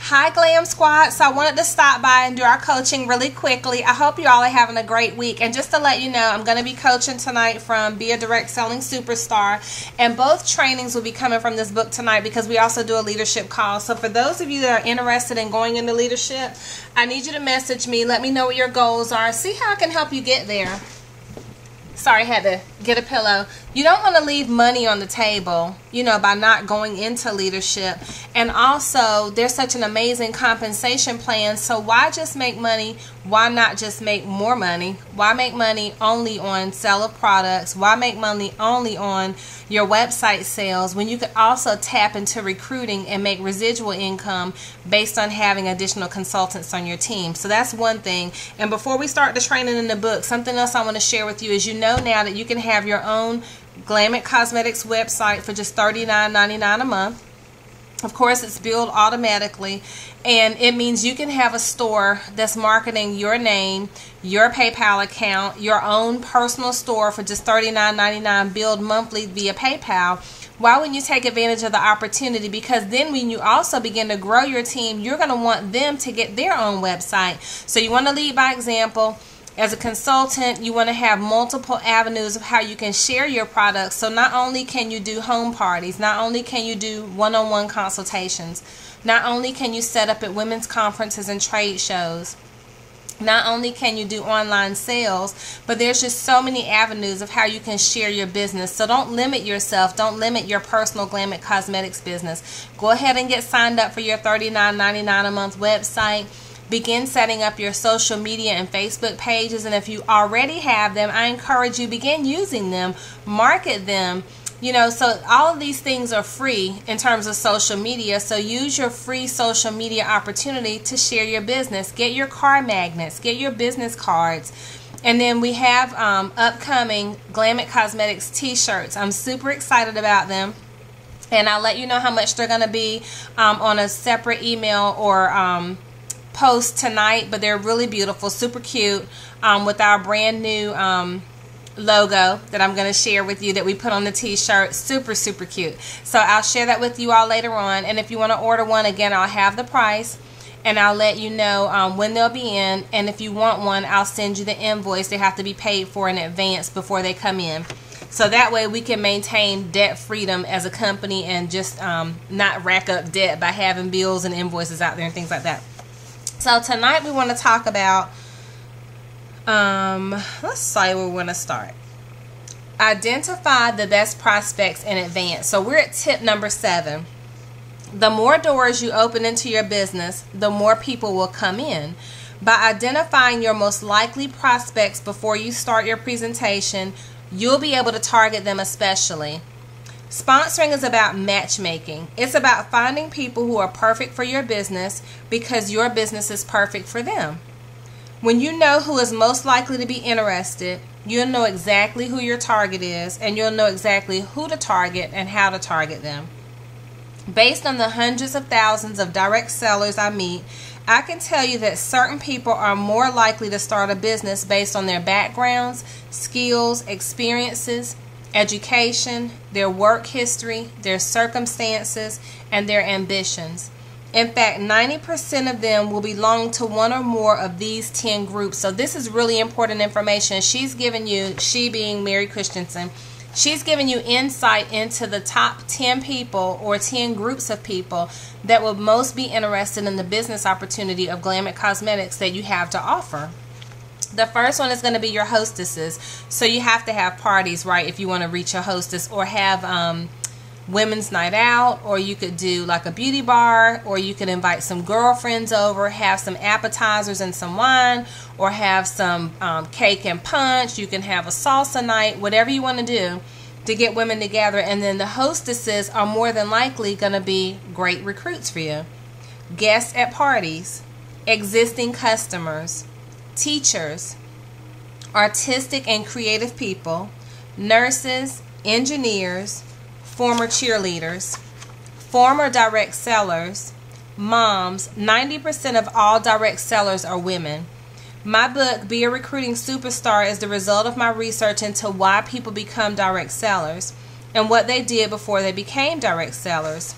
Hi Glam Squad. So I wanted to stop by and do our coaching really quickly. I hope you all are having a great week. And just to let you know, I'm going to be coaching tonight from Be a Direct Selling Superstar. And both trainings will be coming from this book tonight because we also do a leadership call. So for those of you that are interested in going into leadership, I need you to message me. Let me know what your goals are. See how I can help you get there. Sorry, I had to get a pillow. You don't want to leave money on the table, by not going into leadership. And also, there's such an amazing compensation plan. So why just make money? Why not just make more money? Why make money only on sale of products? Why make money only on your website sales when you could also tap into recruiting and make residual income based on having additional consultants on your team? So that's one thing. And before we start the training in the book, something else I want to share with you is now that you can have your own Glam It Cosmetics website for just $39.99 a month. Of course, it's billed automatically, and it means you can have a store that's marketing your name, your PayPal account, your own personal store for just $39.99 billed monthly via PayPal. Why wouldn't you take advantage of the opportunity? Because then when you also begin to grow your team, you're going to want them to get their own website. So you want to lead by example. As a consultant, you want to have multiple avenues of how you can share your products. So not only can you do home parties, not only can you do one-on-one consultations, not only can you set up at women's conferences and trade shows, not only can you do online sales, but there's just so many avenues of how you can share your business. So don't limit yourself. Don't limit your personal Glam It Cosmetics business. Go ahead and get signed up for your $39.99 a month website. Begin setting up your social media and Facebook pages, and if you already have them, I encourage you begin using them, market them. So all of these things are free in terms of social media. So use your free social media opportunity to share your business. Get your card magnets, get your business cards. And then we have upcoming Glam It Cosmetics t-shirts. I'm super excited about them. And I'll let you know how much they're going to be on a separate email or post tonight, but they're really beautiful, super cute, with our brand new logo that I'm going to share with you that we put on the t-shirt. Super cute. So I'll share that with you all later on, and if you want to order one, again, I'll have the price and I'll let you know when they'll be in, and if you want one, I'll send you the invoice. They have to be paid for in advance before they come in, so that way we can maintain debt freedom as a company and just not rack up debt by having bills and invoices out there and things like that. So tonight we want to talk about, let's say where we want to start. Identify the best prospects in advance. So we're at tip number 7. The more doors you open into your business, the more people will come in. By identifying your most likely prospects before you start your presentation, you'll be able to target them especially. Sponsoring is about matchmaking. It's about finding people who are perfect for your business because your business is perfect for them. When you know who is most likely to be interested, you'll know exactly who your target is, and you'll know exactly who to target and how to target them. Based on the hundreds of thousands of direct sellers I meet, I can tell you that certain people are more likely to start a business based on their backgrounds, skills, experiences, education, their work history, their circumstances, and their ambitions. In fact, 90% of them will belong to one or more of these 10 groups. So this is really important information. She's given you, she being Mary Christensen, she's given you insight into the top 10 people or 10 groups of people that will most be interested in the business opportunity of Glam It Cosmetics that you have to offer. The first one is going to be your hostesses. So you have to have parties, right, if you want to reach a hostess, or have women's night out, or you could do like a beauty bar, or you could invite some girlfriends over, have some appetizers and some wine, or have some cake and punch. You can have a salsa night, whatever you want to do to get women together. And then the hostesses are more than likely going to be great recruits for you. Guests at parties, existing customers, teachers, artistic and creative people, nurses, engineers, former cheerleaders, former direct sellers, moms. 90% of all direct sellers are women. My book, Be a Recruiting Superstar, is the result of my research into why people become direct sellers and what they did before they became direct sellers.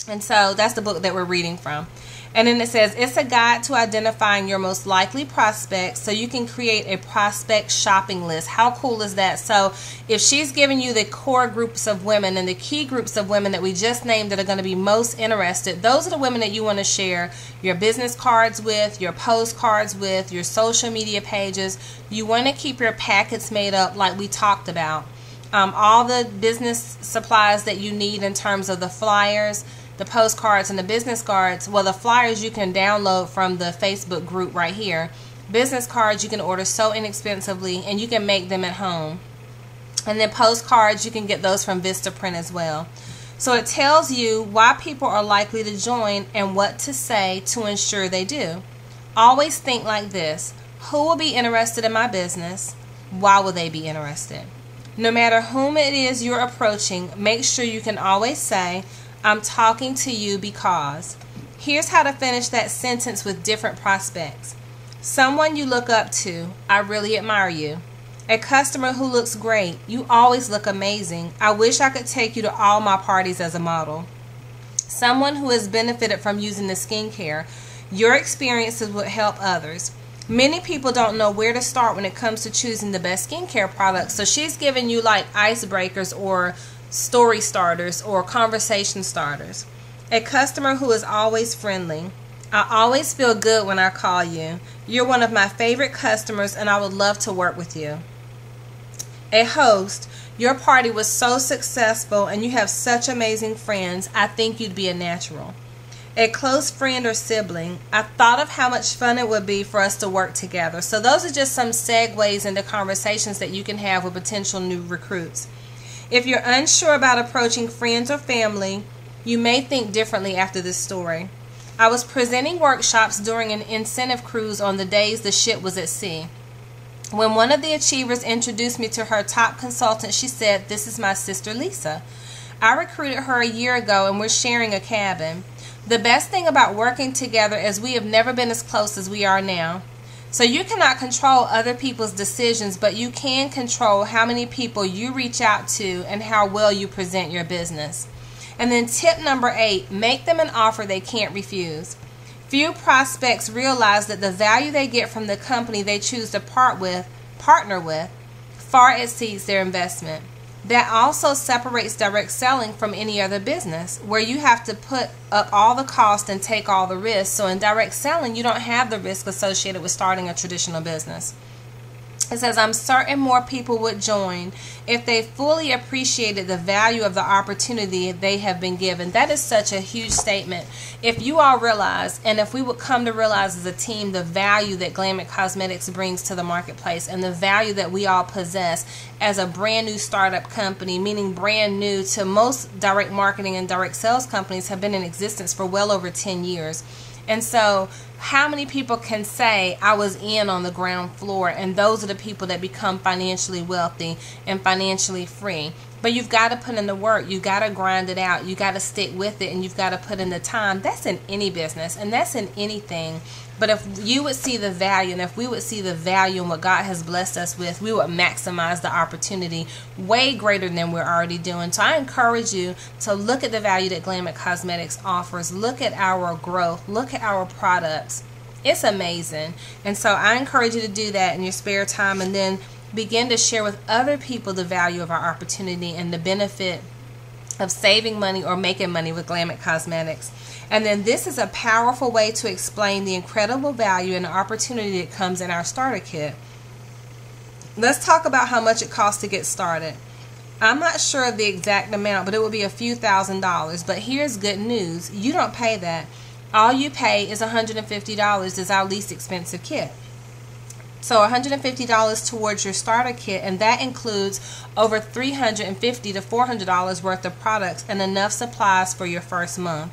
And so that's the book that we're reading from. And then it says, it's a guide to identifying your most likely prospects so you can create a prospect shopping list. How cool is that? So if she's giving you the core groups of women and the key groups of women that we just named that are going to be most interested, those are the women that you want to share your business cards with, your postcards with, your social media pages. You want to keep your packets made up like we talked about. All the business supplies that you need in terms of the flyers, the postcards, and the business cards. Well, the flyers you can download from the Facebook group right here. Business cards you can order so inexpensively, and you can make them at home. And then postcards, you can get those from Vistaprint as well. So it tells you why people are likely to join and what to say to ensure they do. Always think like this: who will be interested in my business? Why will they be interested? No matter whom it is you're approaching, make sure you can always say, I'm talking to you because. Here's how to finish that sentence with different prospects. Someone you look up to, I really admire you. A customer who looks great, you always look amazing. I wish I could take you to all my parties as a model. Someone who has benefited from using the skincare, your experiences would help others. Many people don't know where to start when it comes to choosing the best skincare products, so she's giving you like icebreakers or story starters or conversation starters. A customer who is always friendly. I always feel good when I call you. You're one of my favorite customers and I would love to work with you. A host. Your party was so successful and you have such amazing friends. I think you'd be a natural. A close friend or sibling. I thought of how much fun it would be for us to work together. So those are just some segues into conversations that you can have with potential new recruits. If you're unsure about approaching friends or family, you may think differently after this story. I was presenting workshops during an incentive cruise on the days the ship was at sea. When one of the achievers introduced me to her top consultant, she said, "This is my sister Lisa. I recruited her a year ago and we're sharing a cabin. The best thing about working together is we have never been as close as we are now." So you cannot control other people's decisions, but you can control how many people you reach out to and how well you present your business. And then tip number 8, make them an offer they can't refuse. Few prospects realize that the value they get from the company they choose to partner with, far exceeds their investment. That also separates direct selling from any other business, where you have to put up all the cost and take all the risk. So in direct selling, you don't have the risk associated with starting a traditional business. It says, I'm certain more people would join if they fully appreciated the value of the opportunity they have been given. That is such a huge statement. If you all realize, and if we would come to realize as a team, the value that Glam It Cosmetics brings to the marketplace and the value that we all possess as a brand new startup company, meaning brand new to most direct marketing and direct sales companies have been in existence for well over 10 years. And so how many people can say, I was in on the ground floor? And those are the people that become financially wealthy and financially free. But you've got to put in the work. You've got to grind it out. You've got to stick with it, and you've got to put in the time. That's in any business, and that's in anything. But if you would see the value, and if we would see the value in what God has blessed us with, we would maximize the opportunity way greater than we're already doing. So I encourage you to look at the value that Glam It Cosmetics offers. Look at our growth. Look at our products. It's amazing. And so I encourage you to do that in your spare time, and then begin to share with other people the value of our opportunity and the benefit of saving money or making money with Glam It Cosmetics. And then this is a powerful way to explain the incredible value and the opportunity that comes in our starter kit. Let's talk about how much it costs to get started. I'm not sure of the exact amount, but it will be a few $1,000s. But here's good news. You don't pay that. All you pay is $150 is our least expensive kit. So $150 towards your starter kit, and that includes over $350 to $400 worth of products and enough supplies for your first month.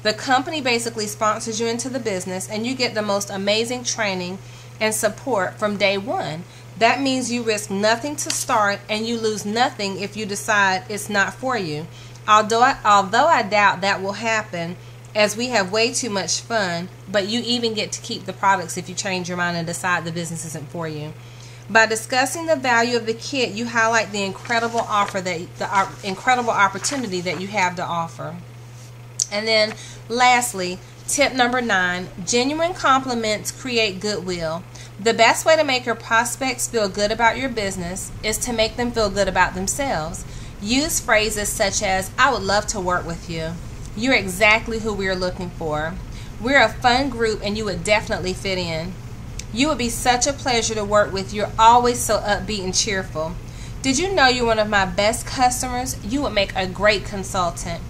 The company basically sponsors you into the business, and you get the most amazing training and support from day one. That means you risk nothing to start, and you lose nothing if you decide it's not for you. Although I doubt that will happen, as we have way too much fun, but you even get to keep the products if you change your mind and decide the business isn't for you. By discussing the value of the kit, you highlight the incredible offer incredible opportunity that you have to offer. And then lastly, tip number 9, genuine compliments create goodwill. The best way to make your prospects feel good about your business is to make them feel good about themselves. Use phrases such as, I would love to work with you. You're exactly who we are looking for. We're a fun group and you would definitely fit in. You would be such a pleasure to work with. You're always so upbeat and cheerful. Did you know you're one of my best customers? You would make a great consultant.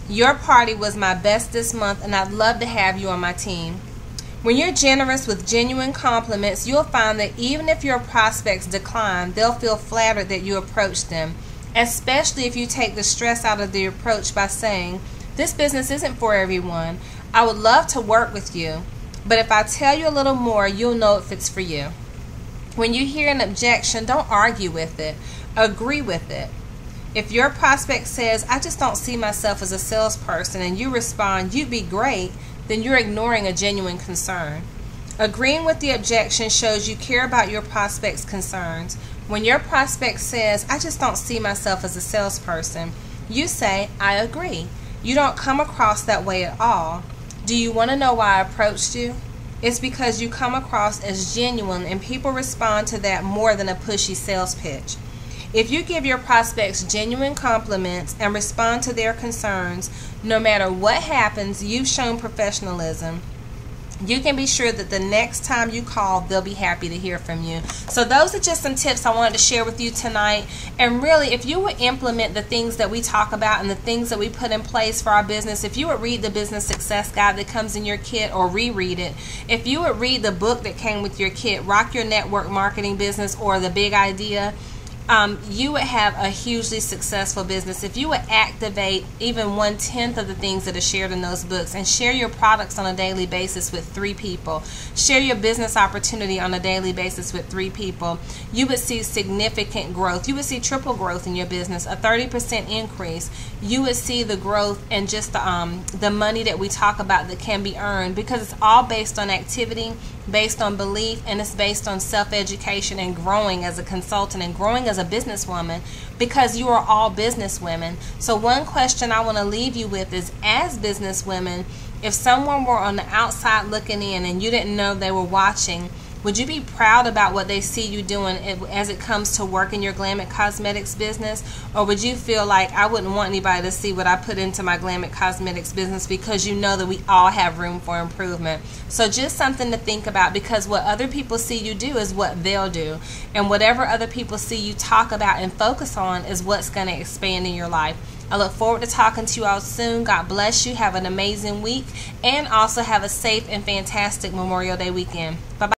Your party was my best this month and I'd love to have you on my team. When you're generous with genuine compliments, you'll find that even if your prospects decline, they'll feel flattered that you approached them, especially if you take the stress out of the approach by saying, this business isn't for everyone. I would love to work with you, but if I tell you a little more, you'll know if it's for you. When you hear an objection, don't argue with it. Agree with it. If your prospect says, I just don't see myself as a salesperson, and you respond, you'd be great, then you're ignoring a genuine concern. Agreeing with the objection shows you care about your prospect's concerns. When your prospect says, I just don't see myself as a salesperson, you say, I agree. You don't come across that way at all. Do you want to know why I approached you? It's because you come across as genuine and people respond to that more than a pushy sales pitch. If you give your prospects genuine compliments and respond to their concerns, no matter what happens, you've shown professionalism. You can be sure that the next time you call, they'll be happy to hear from you. So those are just some tips I wanted to share with you tonight. And really, if you would implement the things that we talk about and the things that we put in place for our business, if you would read the business success guide that comes in your kit or reread it, if you would read the book that came with your kit, Rock Your Network Marketing Business or The Big Idea, you would have a hugely successful business if you would activate even 1/10 of the things that are shared in those books and share your products on a daily basis with 3 people. Share your business opportunity on a daily basis with 3 people. You would see significant growth. You would see triple growth in your business, a 30% increase. You would see the growth and just the money that we talk about that can be earned, because it's all based on activity, based on belief, and it's based on self-education and growing as a consultant and growing as a businesswoman, because you are all business women. So one question I want to leave you with is, as business women, if someone were on the outside looking in and you didn't know they were watching, would you be proud about what they see you doing as it comes to work in your Glam It Cosmetics business? Or would you feel like, I wouldn't want anybody to see what I put into my Glam It Cosmetics business, because you know that we all have room for improvement? So just something to think about, because what other people see you do is what they'll do. And whatever other people see you talk about and focus on is what's going to expand in your life. I look forward to talking to you all soon. God bless you. Have an amazing week. And also have a safe and fantastic Memorial Day weekend. Bye-bye.